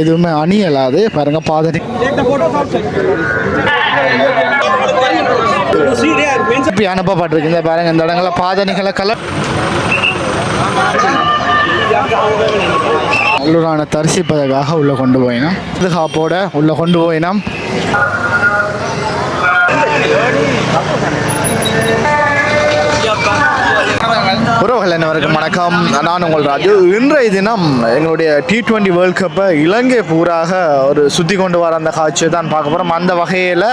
எதுவுமே அணியலாது பாருங்க பாதனை அனுப்பப்பட்டிருக்கு பாருங்க இந்த இடங்கள பாதணிகளை கலர் நல்லூரான தரிசிப்பதற்காக உள்ள கொண்டு போயினோம் பாதுகாப்போட உள்ள கொண்டு போயினோம் உறவுகள் அனைவருக்கும் வணக்கம். நான் உங்கள் ராஜு. இன்றைய தினம் எங்களுடைய T20 வேர்ல்ட் கப்பை இலங்கை பூராக ஒரு சுற்றி கொண்டு வர அந்த காட்சியை தான் பார்க்க போகிறோம். அந்த வகையில்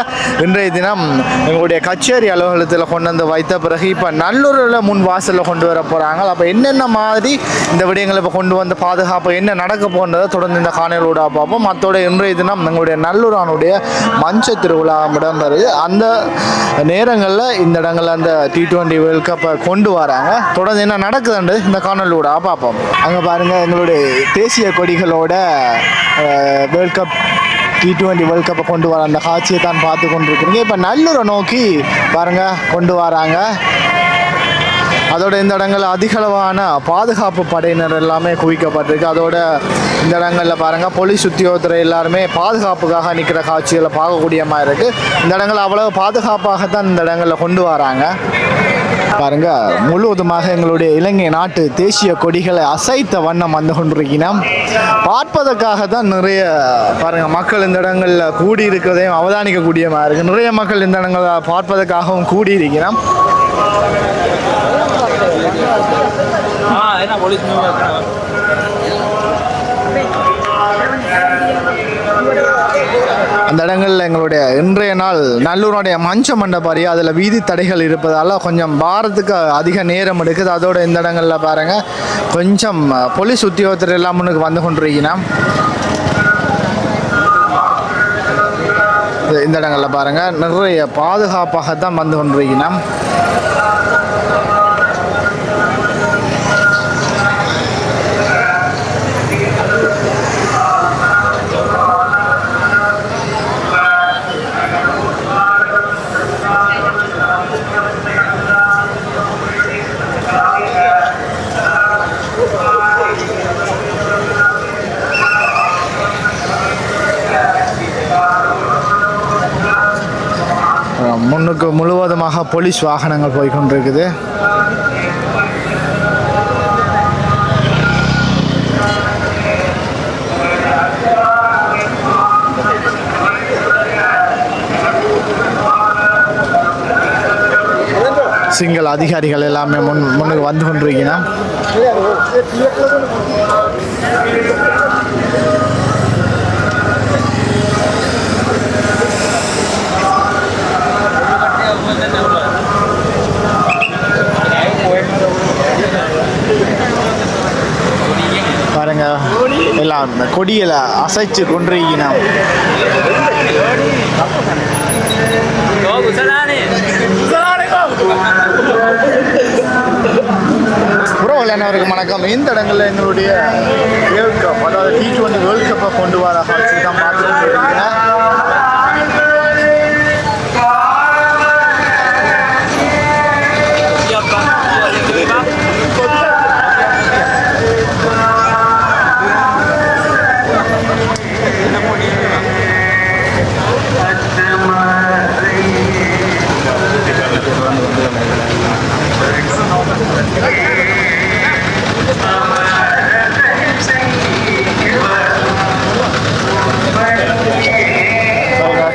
இன்றைய தினம் எங்களுடைய கச்சேரி அலுவலகத்தில் கொண்டு வந்து வைத்த பிறகு இப்போ நல்லூரில் முன் வாசலில் கொண்டு வர போகிறாங்க. அப்போ என்னென்ன மாதிரி இந்த விடயங்களை இப்போ கொண்டு வந்து பாதுகாப்பு என்ன நடக்க போன்றதை தொடர்ந்து இந்த காணொளியோட பார்ப்போம். அத்தோட இன்றைய தினம் எங்களுடைய நல்லூரானுடைய மஞ்ச திருவிழா இடம்பெறுது. அந்த நேரங்களில் இந்த இடங்களில் அந்த T20 வேர்ல்ட் கப்பை கொண்டு வராங்க. தொடர்ந்து என்ன நடக்குதுன்னு இந்த காணொலியோட பார்ப்போம். அங்கே பாருங்கள் எங்களுடைய தேசிய கொடிகளோட வேர்ல்ட் கப் T20 வேர்ல்ட் கப்பை கொண்டு வர அந்த காட்சியை தான் பார்த்து கொண்டிருக்கிறீங்க. இப்போ நல்லூரை நோக்கி பாருங்கள் கொண்டு வராங்க. அதோட இந்த இடங்களில் அதிகளவான பாதுகாப்பு படையினர் எல்லாமே குவிக்கப்பட்டிருக்கு. அதோட இந்த இடங்களில் பாருங்கள் போலீஸ் உத்தியோகத்துறை எல்லாருமே பாதுகாப்புக்காக நிற்கிற காட்சிகளை பார்க்கக்கூடிய மாதிரி இருக்குது. இந்த இடங்கள் அவ்வளவு பாதுகாப்பாகத்தான் இந்த இடங்களில் கொண்டு வராங்க. பாருங்க முழுவதுமாக எங்களுடைய இலங்கை நாட்டு தேசிய கொடிகளை அசைத்த வண்ணம் வந்து கொண்டிருக்கிறோம். பார்ப்பதற்காக தான் நிறைய பாருங்க மக்கள் இந்த இடங்களில் கூடி இருக்கிறதையும் அவதானிக்கக்கூடிய மாதிரி இருக்கு. நிறைய மக்கள் இந்த இடங்களில் பார்ப்பதற்காகவும் கூடி இருக்கிறோம். அந்த இடங்களில் எங்களுடைய இன்றைய நாள் நல்லூருடைய மஞ்ச மண்டபம் அதில் வீதி தடைகள் இருப்பதால் கொஞ்சம் பாரத்துக்கு அதிக நேரம் எடுக்குது. அதோட இந்த இடங்களில் பாருங்கள் கொஞ்சம் போலீஸ் உத்தியோகத்தர் எல்லாம் முன்னுக்கு வந்து கொண்டிருக்கிறோம். இந்த இடங்களில் பாருங்கள் நிறைய பாதுகாப்பாகத்தான் வந்து கொண்டிருக்கிறோம். முன்னுக்கு முழுவதுமாக போலீஸ் வாகனங்கள் போய்கொண்டிருக்குது. சிங்கள அதிகாரிகள் எல்லாமே முன்னுக்கு வந்து கொண்டிருக்கிறோம். பாருங்க எல்லாம் கொடியில அசைச்சு கொண்டிருக்கிறோம். உறவுகள் வணக்கம். இந்த இடங்களில் எங்களுடைய வேர்ல்ட் கப் அதாவது T20 வேர்ல்ட் கப்பை கொண்டு வர காட்சி தான் பார்த்துட்டு இருக்கீங்க.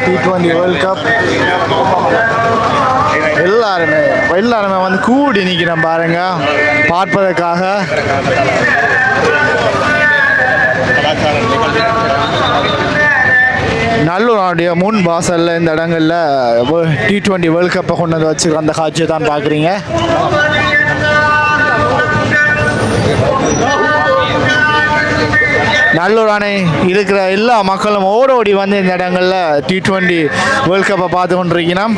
T20 வேர்ல்ட் கப் எல்லாருமே வந்து கூடி நிற்கிறோம் பாருங்க பார்ப்பதற்காக. நல்லூருடைய முன் வாசலில் இந்த இடங்களில் T20 வேர்ல்ட் கப்பை கொண்டு வந்து வச்சு அந்த காட்சியை தான் பார்க்குறீங்க. நல்லூர் அணை இருக்கிற எல்லா மக்களும் ஓடி வந்து இந்த இடங்களில் T20 வேர்ல்ட் கப்பை பார்த்து கொண்டிருக்கிறோம்.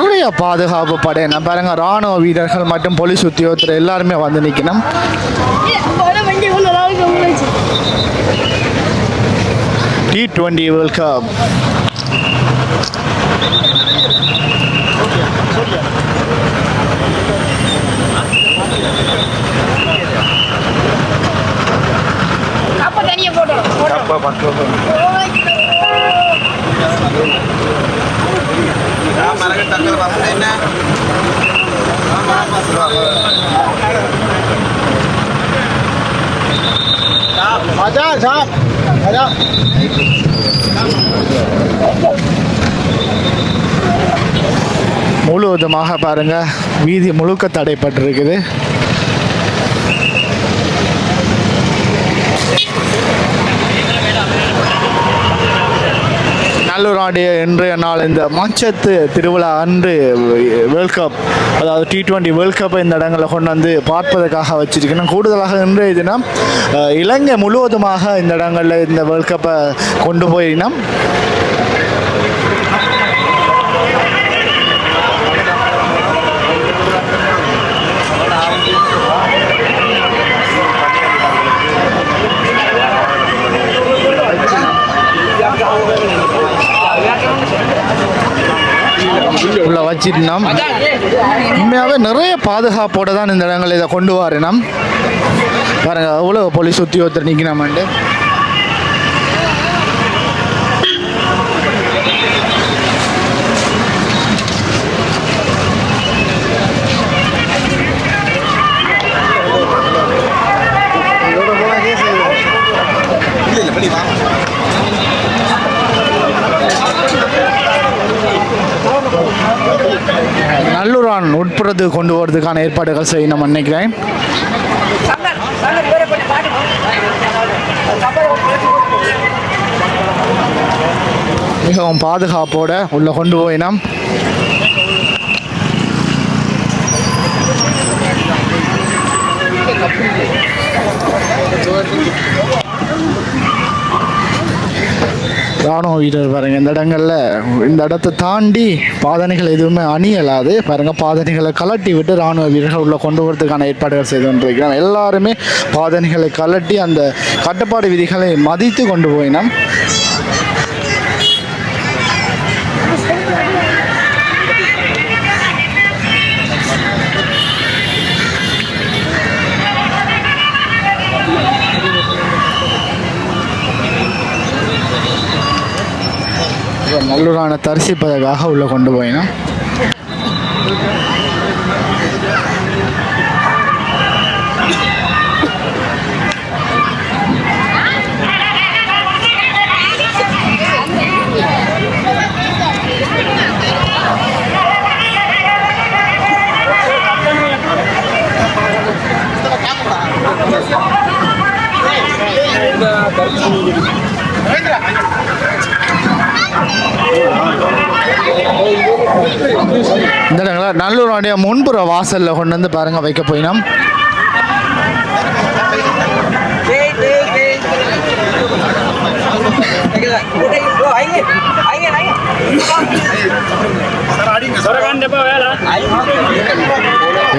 நிறைய பாதுகாப்பு படையின பாருங்க, ராணுவ வீரர்கள் மற்றும் போலீஸ் உத்தியோகத்தர் எல்லாருமே வந்து நிற்கணும். T20 World Cup. முழுவதுமாக பாருங்க, வீதி முழுக்க தடைப்பட்டிருக்குது. நல்லூராண்டிய இன்றைய நாள் இந்த மச்சத்து திருவிழா அன்று வேர்ல்ட் கப், அதாவது T20 வேர்ல்ட் கப்பை இந்த இடங்களில் கொண்டு வந்து பார்ப்பதற்காக வச்சிருக்கணும். கூடுதலாக இன்றைய தினம் இலங்கை முழுவதுமாக இந்த இடங்களில் இந்த வேர்ல்ட் கப்பை கொண்டு போயினோம். உள்ள வச்சிருந்தோம். உண்மையாகவே நிறைய பாதுகாப்போடு தான் இந்த இடங்களில் இதை கொண்டு வரணும். பாருங்க, அவ்வளோ போலீஸ் உத்தியோகத்தர் நிற்கணுமாண்டு. நல்லூரான் உட்புறத்து கொண்டு போகிறதுக்கான ஏற்பாடுகள் செய்யணும் நினைக்கிறேன். மிகவும் பாதுகாப்போட உள்ள கொண்டு போயினோம். ராணுவ வீரர் பாருங்கள், இந்த இடங்களில் இந்த இடத்தை தாண்டி பாதணிகள் எதுவுமே அணியலாது. பாருங்கள், பாதணிகளை கலட்டி விட்டு ராணுவ வீரர்கள் உள்ள கொண்டு வரதுக்கான ஏற்பாடுகள் செய்து கொண்டிருக்கிறோம். எல்லாருமே பாதணிகளை கலட்டி அந்த கட்டுப்பாடு விதிகளை மதித்து கொண்டு போயினோம். நல்லூரான தரிசிப்பதற்காக உள்ள கொண்டு போயினோம். இந்த இடங்கள நல்லூருடைய முன்புற வாசலில் கொண்டு வந்து பாருங்க வைக்க போயினோம்.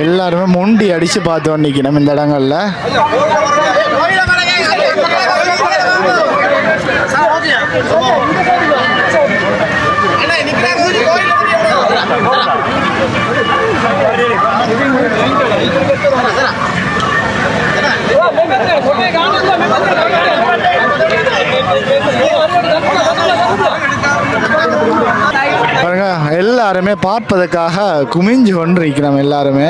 எல்லாருமே முண்டி அடிச்சு பார்த்து நிற்கணும் இந்த இடங்கள்ல. பாருங்க, எல்லாருமே பார்ப்பதற்காக குமிஞ்சு கொண்டு இருக்கிறோம் எல்லாருமே.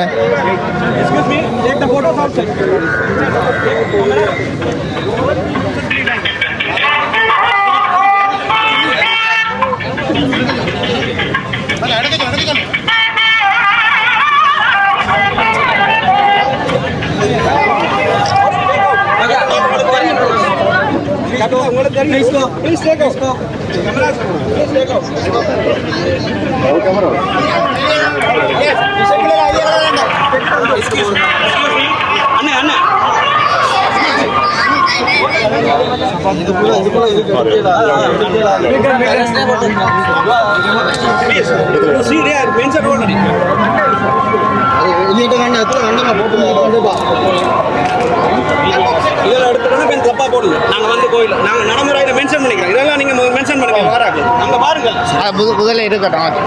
இதெல்லாம் எடுத்துட்டு தப்பா போடுங்க. நாங்க வந்து கோயில் நாங்க நடைமுறையில மென்ஷன் பண்ணிக்கிறோம். இதெல்லாம் நீங்க மென்ஷன் பண்ணுங்க. வராது அங்க பாருங்க. முதல்ல இருக்கட்டும்.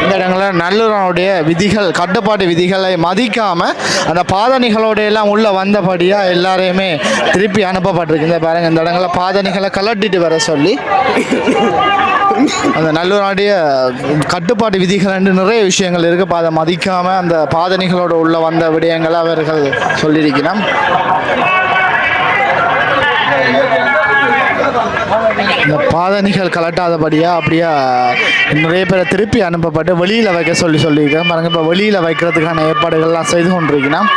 இந்த இடங்களில் நல்லூரனுடைய விதிகள் கட்டுப்பாட்டு விதிகளை மதிக்காம அந்த பாதணிகளோட எல்லாம் உள்ள வந்தபடியா எல்லாரையுமே திருப்பி அனுப்பப்பட்டிருக்கு. இந்த பாருங்க, இந்த இடங்களில் பாதணிகளை கலட்டிட்டு வர சொல்லி அந்த நல்லூரனுடைய கட்டுப்பாட்டு விதிகள் என்று நிறைய விஷயங்கள் இருக்குது. அதை மதிக்காமல் அந்த பாதணிகளோட உள்ள வந்த விடயங்களை அவர்கள் சொல்லியிருக்கிறான். இந்த பாதணிகள் கலட்டாதபடியா அப்படியா நிறைய பேரை திருப்பி அனுப்பப்பட்டு வெளியில் வைக்க சொல்லியிருக்கேன் பாருங்க. இப்போ வெளியில் வைக்கிறதுக்கான ஏற்பாடுகள்லாம் செய்து கொண்டிருக்கிறேன்.